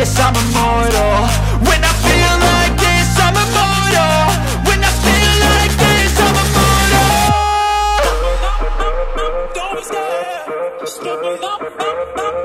this, I'm immortal. When I feel like this, I'm immortal. When I feel like this, I'm immortal. Don't be scared, just give me up.